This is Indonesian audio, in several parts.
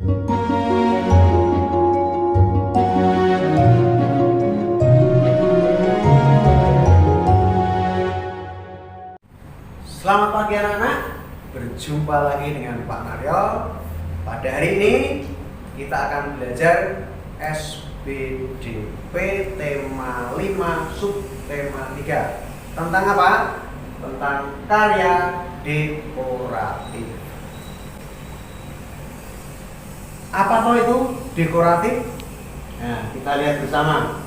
Selamat pagi anak-anak, berjumpa lagi dengan Pak Mario. Pada hari ini kita akan belajar SBDP tema 5 subtema 3. Tentang apa? Tentang karya dekoratif. Apa toh itu dekoratif? Nah, kita lihat bersama.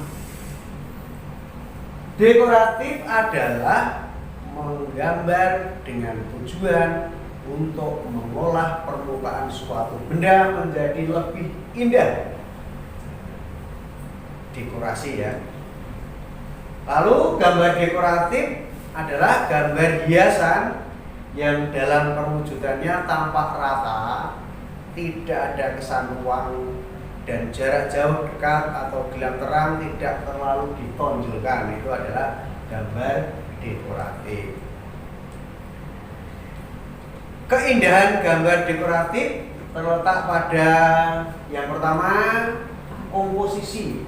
Dekoratif adalah menggambar dengan tujuan untuk mengolah permukaan suatu benda menjadi lebih indah. Dekorasi ya. Lalu gambar dekoratif adalah gambar hiasan yang dalam perwujudannya tampak rata, tidak ada kesan ruang, dan jarak jauh, dekat, atau gelap terang tidak terlalu ditonjolkan. Itu adalah gambar dekoratif. Keindahan gambar dekoratif terletak pada yang pertama, komposisi.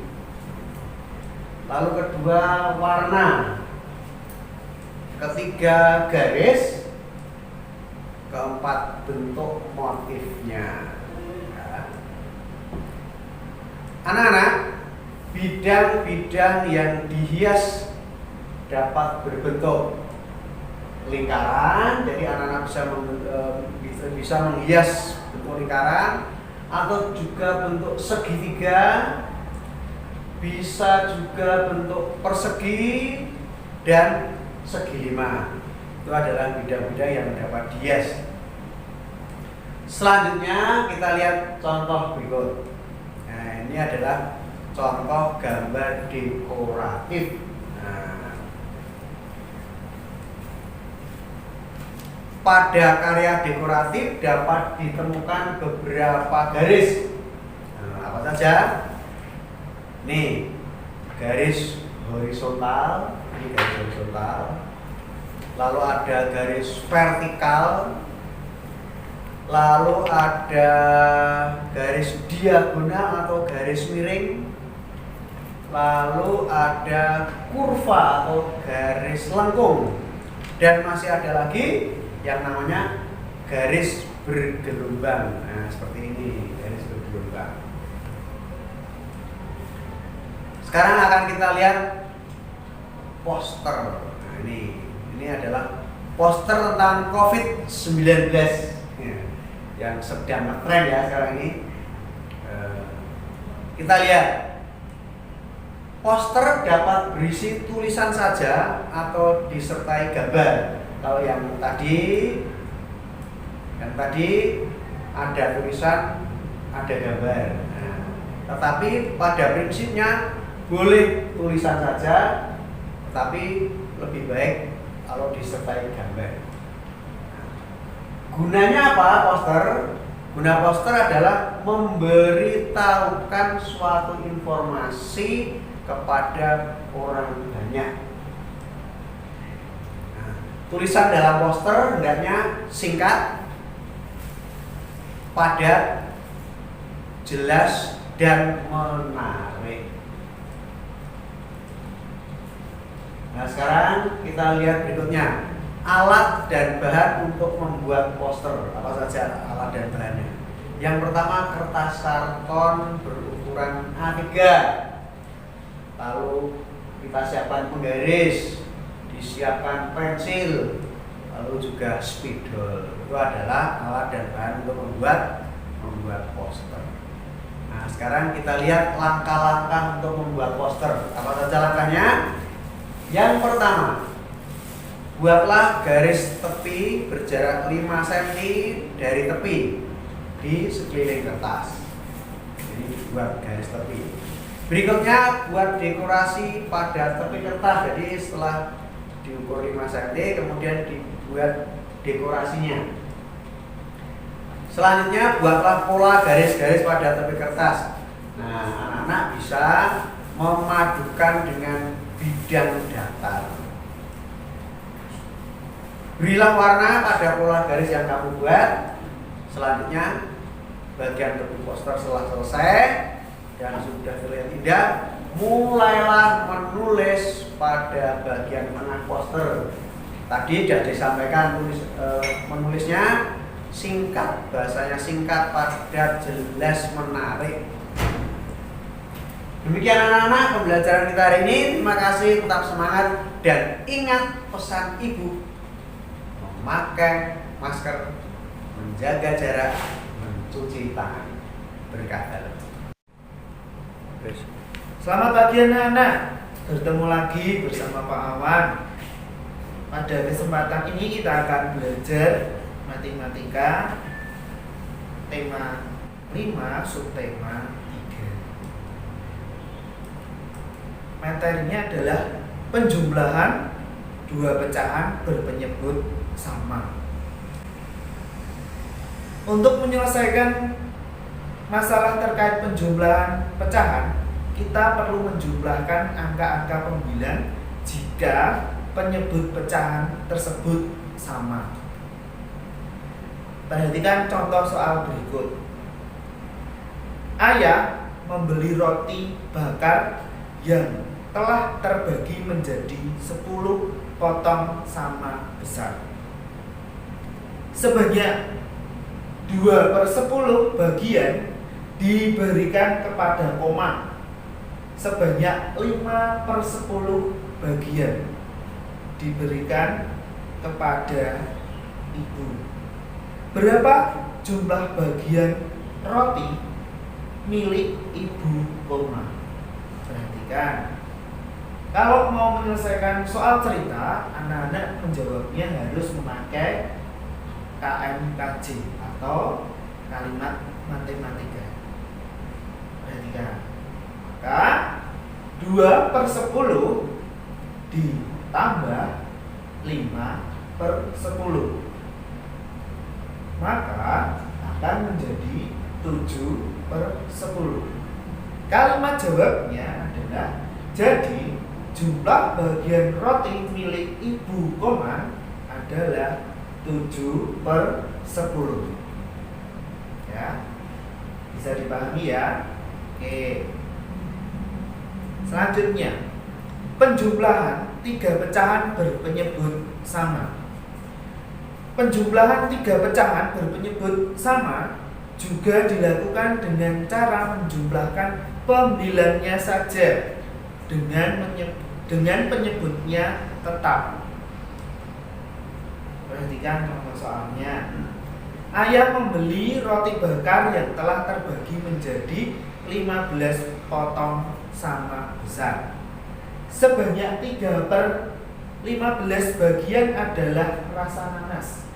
Lalu kedua, warna. Ketiga, garis. Keempat, bentuk motifnya. Anak-anak, bidang-bidang yang dihias dapat berbentuk lingkaran, jadi anak-anak bisa menghias bentuk lingkaran, atau juga bentuk segitiga, bisa juga bentuk persegi dan segi lima. Itu adalah bidang-bidang yang dapat dihias. Selanjutnya kita lihat contoh berikut. Nah, ini adalah contoh gambar dekoratif. Pada karya dekoratif dapat ditemukan beberapa garis. Apa saja? Nih, garis horizontal, ini garis horizontal. Lalu ada garis vertikal. Lalu ada garis diagonal atau garis miring. Lalu ada kurva atau garis lengkung. Dan masih ada lagi yang namanya garis bergelombang. Nah, seperti ini, garis bergelombang. Sekarang akan kita lihat poster. Nah, ini adalah poster tentang COVID-19 yang sedang ngetren ya sekarang ini. Kita lihat. Poster dapat berisi tulisan saja atau disertai gambar. Kalau yang tadi ada tulisan, ada gambar. Nah, tetapi pada prinsipnya boleh tulisan saja, tetapi lebih baik kalau disertai gambar. Gunanya apa poster? Guna poster adalah memberitahukan suatu informasi kepada orang banyak. Tulisan dalam poster hendaknya singkat, padat, jelas, dan menarik. Nah, sekarang kita lihat berikutnya. Alat dan bahan untuk membuat poster. Apa saja alat dan bahannya? Yang pertama, kertas karton berukuran A3. Lalu kita siapkan penggaris, disiapkan pensil, lalu juga spidol. Itu adalah alat dan bahan untuk membuat poster. Nah, sekarang kita lihat langkah-langkah untuk membuat poster. Apa saja langkahnya? Yang pertama, buatlah garis tepi berjarak 5 cm dari tepi di sekeliling kertas. Jadi buat garis tepi. Berikutnya, buat dekorasi pada tepi kertas. Jadi setelah diukur 5 cm, kemudian dibuat dekorasinya. Selanjutnya, buatlah pola garis-garis pada tepi kertas. Nah, anak-anak bisa memadukan dengan bidang datar. Berilah warna pada pola garis yang kamu buat. Selanjutnya, bagian tepi poster setelah selesai dan sudah terlihat indah, mulailah menulis pada bagian tengah poster. Tadi sudah disampaikan menulisnya singkat, bahasanya singkat, padat, jelas, menarik. Demikian anak-anak pembelajaran kita hari ini. Terima kasih, tetap semangat dan ingat pesan ibu: memakai masker, menjaga jarak, mencuci tangan. Berkah dalam. Selamat pagi anak-anak, bertemu lagi bersama Pak Awan. Pada kesempatan ini kita akan belajar matematika tema 5 subtema 3. Materinya adalah penjumlahan dua pecahan berpenyebut sama. Untuk menyelesaikan masalah terkait penjumlahan pecahan, kita perlu menjumlahkan angka-angka pembilang jika penyebut pecahan tersebut sama. Perhatikan contoh soal berikut. Ayah membeli roti bakar yang telah terbagi menjadi 10 potong sama besar. Sebanyak 2/10 bagian diberikan kepada koma. Sebanyak 5/10 bagian diberikan kepada ibu. Berapa jumlah bagian roti milik ibu koma? Perhatikan. Kalau mau menyelesaikan soal cerita, anak-anak menjawabnya harus memakai KMKJ atau kalimat matematika. Perhatikan. Maka 2/10 ditambah 5/10, maka akan menjadi 7/10. Kalimat jawabnya adalah, jadi jumlah bagian roti milik ibu koma adalah 7/10. Ya, bisa dipahami ya. Oke. Selanjutnya, penjumlahan 3 pecahan berpenyebut sama. Penjumlahan 3 pecahan berpenyebut sama juga dilakukan dengan cara menjumlahkan pembilangnya saja dengan penyebutnya tetap. Perhatikan contoh soalnya. Ayah membeli roti bakar yang telah terbagi menjadi 15 potong sama besar. Sebanyak 3/15 bagian adalah rasa nanas.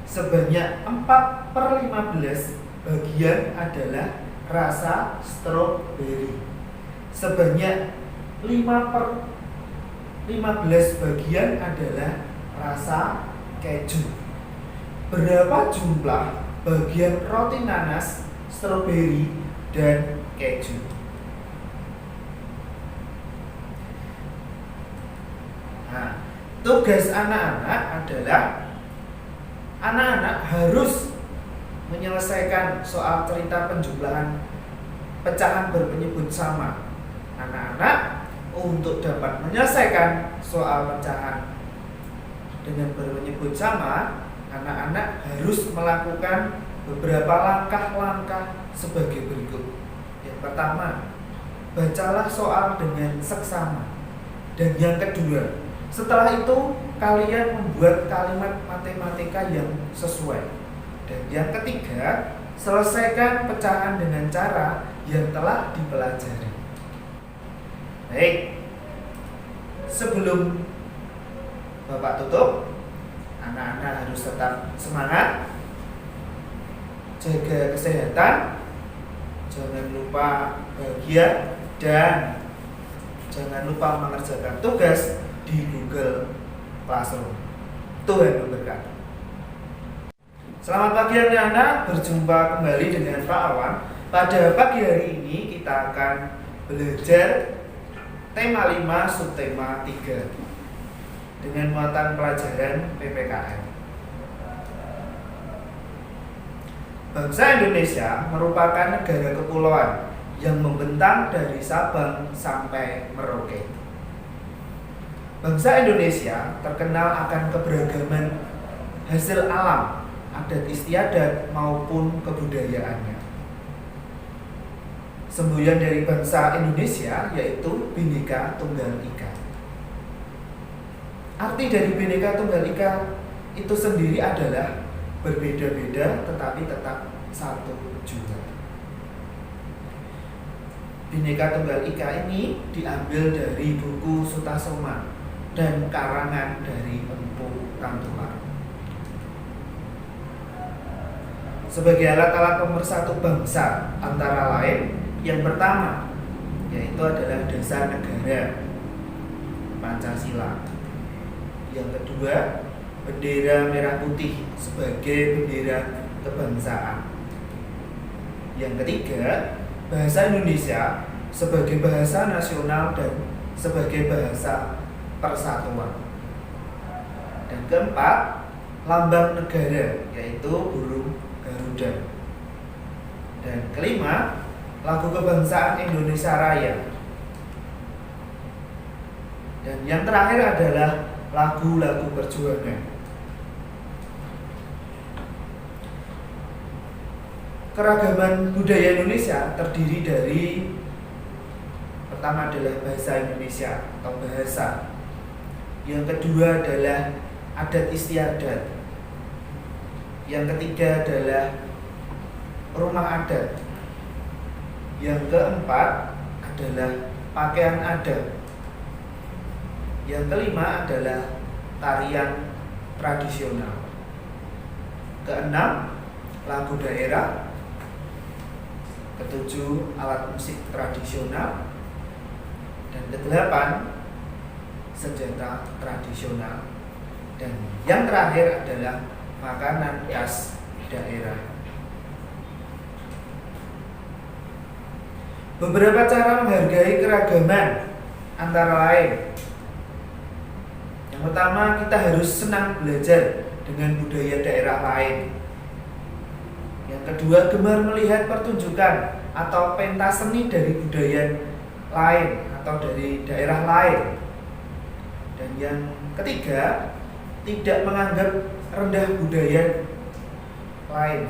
Sebanyak 4/15 bagian adalah rasa stroberi. Sebanyak 5/15 bagian adalah rasa keju. Berapa jumlah bagian roti nanas, stroberi, dan keju? Nah, tugas anak-anak adalah anak-anak harus menyelesaikan soal cerita penjumlahan pecahan berpenyebut sama. Anak-anak untuk dapat menyelesaikan soal pecahan dengan berpenyebut sama, anak-anak harus melakukan beberapa langkah-langkah sebagai berikut. Yang pertama, bacalah soal dengan seksama. Dan yang kedua, setelah itu kalian membuat kalimat matematika yang sesuai. Dan yang ketiga, selesaikan pecahan dengan cara yang telah dipelajari. Baik, sebelum Bapak tutup, anak-anak harus tetap semangat, jaga kesehatan, jangan lupa bahagia, dan jangan lupa mengerjakan tugas di Google Classroom. Tuhan memberkati. Selamat pagi anak-anak, berjumpa kembali dengan Pak Awan. Pada pagi hari ini kita akan belajar tema 5 subtema 3 dengan muatan pelajaran PPKN. Bangsa Indonesia merupakan negara kepulauan yang membentang dari Sabang sampai Merauke. Bangsa Indonesia terkenal akan keberagaman hasil alam, adat istiadat maupun kebudayaannya. Semboyan dari bangsa Indonesia yaitu Bhinneka Tunggal Ika. Arti dari Bhinneka Tunggal Ika itu sendiri adalah berbeda-beda tetapi tetap satu tujuan. Bhinneka Tunggal Ika ini diambil dari buku Sutasoma dan karangan dari Empu Kantula. Sebagai alat-alat pemersatu bangsa antara lain, yang pertama yaitu adalah dasar negara Pancasila. Yang kedua, bendera merah putih sebagai bendera kebangsaan. Yang ketiga, bahasa Indonesia sebagai bahasa nasional dan sebagai bahasa persatuan. Dan keempat, lambang negara yaitu burung Garuda. Dan kelima, lagu kebangsaan Indonesia Raya. Dan yang terakhir adalah lagu-lagu perjuangan. Keragaman budaya Indonesia terdiri dari pertama adalah bahasa Indonesia atau bahasa. Yang kedua adalah adat istiadat. Yang ketiga adalah rumah adat. Yang keempat adalah pakaian adat. Yang kelima adalah tarian tradisional. Keenam, lagu daerah. Ketujuh, alat musik tradisional. Dan kedelapan, senjata tradisional. Dan yang terakhir adalah makanan khas daerah. Beberapa cara menghargai keragaman antara lain. Yang pertama, kita harus senang belajar dengan budaya daerah lain. Yang kedua, gemar melihat pertunjukan atau pentas seni dari budaya lain atau dari daerah lain. Dan yang ketiga, tidak menganggap rendah budaya lain.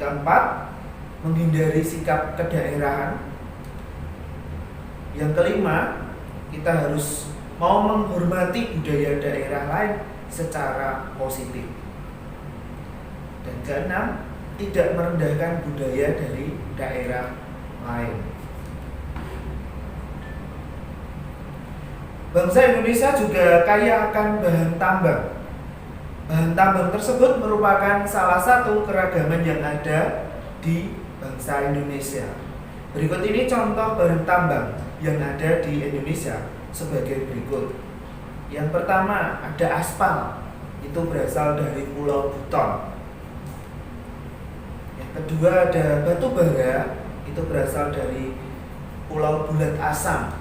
Keempat, menghindari sikap kedaerahan. Yang kelima, kita harus mau menghormati budaya daerah lain secara positif. Dan keenam, tidak merendahkan budaya dari daerah lain. Bangsa Indonesia juga kaya akan bahan tambang. Bahan tambang tersebut merupakan salah satu keragaman yang ada di bangsa Indonesia. Berikut ini contoh bahan tambang yang ada di Indonesia sebagai berikut. Yang pertama ada aspal, itu berasal dari Pulau Buton. Yang kedua ada batu bara, itu berasal dari Pulau Bulat Asam.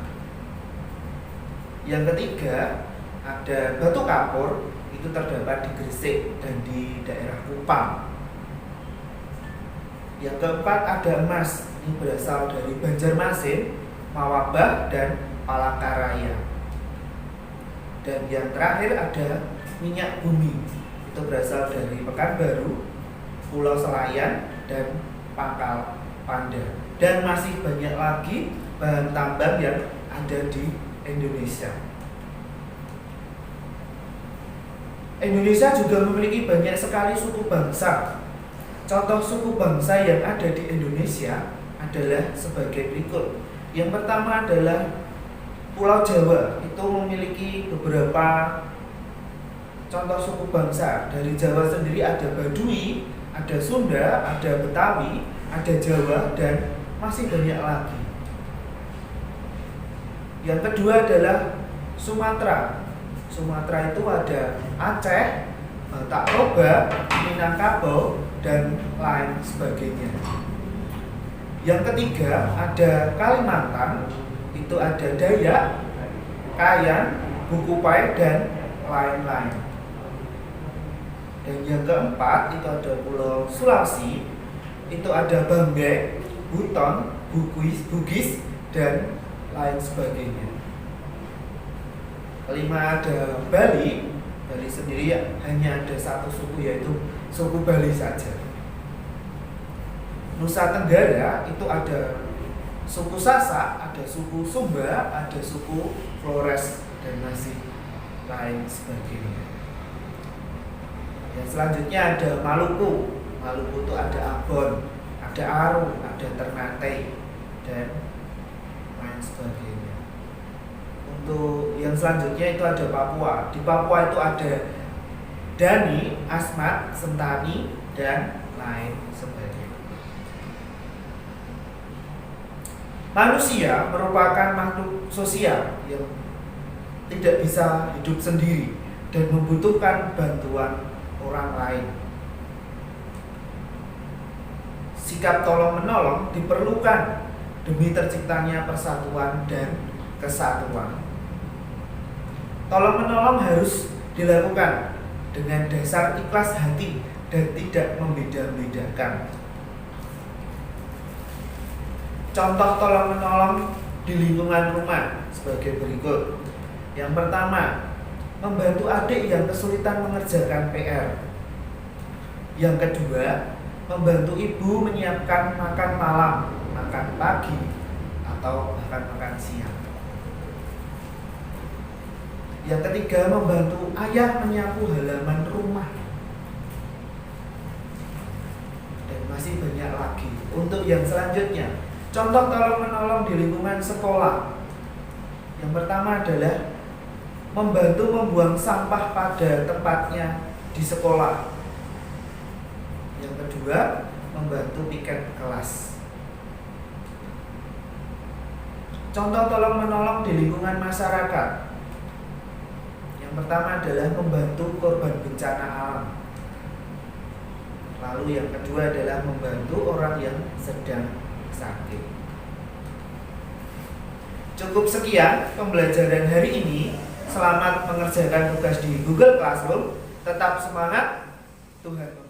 Yang ketiga ada batu kapur, itu terdapat di Gresik dan di daerah Kupang. Yang keempat ada emas, ini berasal dari Banjarmasin, Mawabah, dan Palangkaraya. Dan yang terakhir ada minyak bumi, itu berasal dari Pekanbaru, Pulau Selayan, dan Pangkal Panda. Dan masih banyak lagi bahan tambang yang ada di Indonesia. Indonesia juga memiliki banyak sekali suku bangsa. Contoh suku bangsa yang ada di Indonesia adalah sebagai berikut. Yang pertama adalah Pulau Jawa, itu memiliki beberapa contoh suku bangsa. Dari Jawa sendiri ada Baduy, ada Sunda, ada Betawi, ada Jawa, dan masih banyak lagi. Yang kedua adalah Sumatera. Sumatera itu ada Aceh, Batak Toba, Minangkabau, dan lain sebagainya. Yang ketiga ada Kalimantan, itu ada Dayak, Kayan, Bukupai, dan lain-lain. Dan yang keempat itu ada Pulau Sulawesi, itu ada Banggai, Buton, Bugis, dan lain sebagainya. Kelima ada Bali. Bali sendiri hanya ada satu suku, yaitu suku Bali saja. Nusa Tenggara itu ada suku Sasak, ada suku Sumba, ada suku Flores, dan masih lain sebagainya. Yang selanjutnya ada Maluku. Maluku itu ada Ambon, ada Aru, ada Ternate, dan lain sebagainya. Untuk yang selanjutnya itu ada Papua. Di Papua itu ada Dani, Asmat, Sentani, dan lain sebagainya. Manusia merupakan makhluk sosial yang tidak bisa hidup sendiri dan membutuhkan bantuan orang lain. Sikap tolong-menolong diperlukan demi terciptanya persatuan dan kesatuan. Tolong-menolong harus dilakukan dengan dasar ikhlas hati dan tidak membeda-bedakan. Contoh tolong-menolong di lingkungan rumah sebagai berikut. Yang pertama, membantu adik yang kesulitan mengerjakan PR. Yang kedua, membantu ibu menyiapkan makan malam, makan pagi, atau bahkan makan siang. Yang ketiga, membantu ayah menyapu halaman rumah. Dan masih banyak lagi. Untuk yang selanjutnya, contoh tolong-menolong di lingkungan sekolah. Yang pertama adalah membantu membuang sampah pada tempatnya di sekolah. Yang kedua, membantu piket kelas. Contoh tolong-menolong di lingkungan masyarakat. Yang pertama adalah membantu korban bencana alam. Lalu yang kedua adalah membantu orang yang sedang sakit. Cukup sekian pembelajaran hari ini. Selamat mengerjakan tugas di Google Classroom. Tetap semangat. Tuhan memberkati.